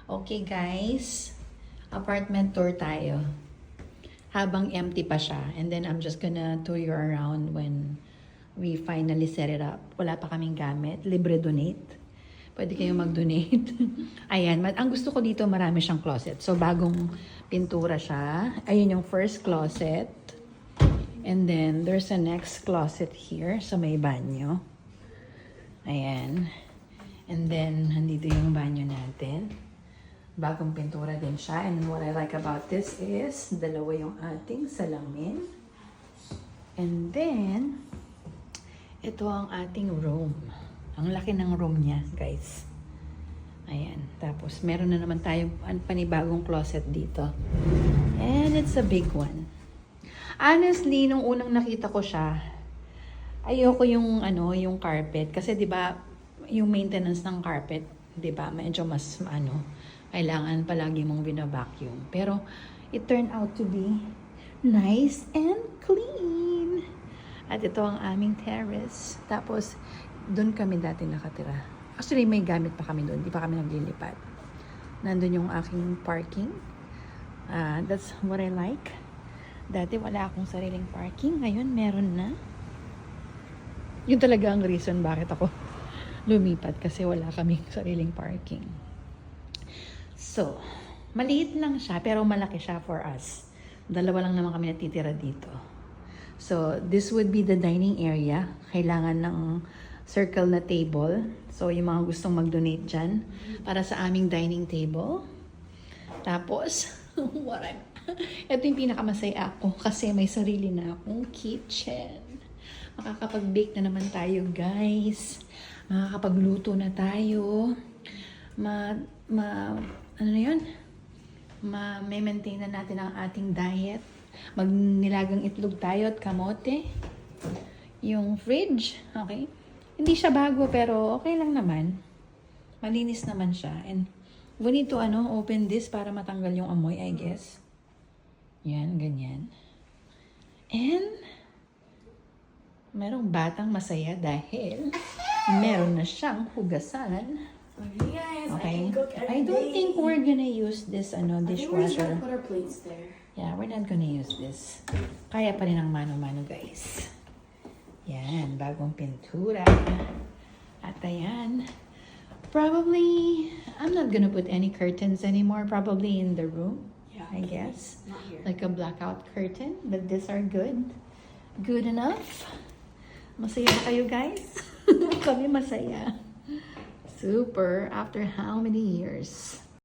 Okay guys, apartment tour tayo. Habang empty pa siya. And then I'm just gonna tour you around when we finally set it up. Wala pa kaming gamit. Libre donate. Pwede kayong mag-donate. Ayan. Ang gusto ko dito, marami siyang closet. So, bagong pintura siya. Ayun yung first closet. And then, there's a next closet here sa may banyo. Ayan. And then, nandito yung banyo natin. Bagong pintura din siya. And what I like about this is, dalawa yung ating salamin. And then, ito ang ating room. Ang laki ng room niya, guys. Ayan. Tapos, meron na naman tayong panibagong closet dito. And it's a big one. Honestly, nung unang nakita ko siya, ayoko yung, yung carpet. Kasi, di ba, yung maintenance ng carpet, di ba, medyo mas, kailangan palagi mong bina-vacuum. Pero, it turned out to be nice and clean. At ito ang aming terrace. Tapos, doon kami dati nakatira. Actually, may gamit pa kami doon. Di pa kami naglilipat. Nandun yung aking parking. That's what I like. Dati wala akong sariling parking. Ngayon, meron na. Yun talaga ang reason bakit ako lumipat. Kasi wala kaming sariling parking. So, maliit lang siya. Pero malaki siya for us. Dalawa lang naman kami natitira dito. So, this would be the dining area. Kailangan ng circle na table. So, yung mga gustong mag-donate dyan para sa aming dining table. Tapos, ito yung pinakamasaya ako kasi may sarili na akong kitchen. Makakapag-bake na naman tayo, guys. Makakapagluto na tayo. May maintain na natin ang ating diet. Magnilagang itlog tayo at kamote. Yung fridge, okay? Hindi siya bago pero okay lang naman. Malinis naman siya. And we need to open this para matanggal yung amoy, I guess. Yan, ganyan. And merong batang masaya dahil meron na siyang hugasan. Okay, guys, Okay. I can cook every I don't day. think we're gonna use this I think we're just dishwasher. gonna put our plates there. Yeah, we're not gonna use this. Kaya pa rin ang mano-mano, guys. Yan, bagong pintura. At ayan. Probably, I'm not gonna put any curtains anymore. Probably in the room, Yeah, I guess. not here. Like a blackout curtain. But these are good. Good enough. Masaya ba kayo, guys? Kami masaya. Super. After how many years?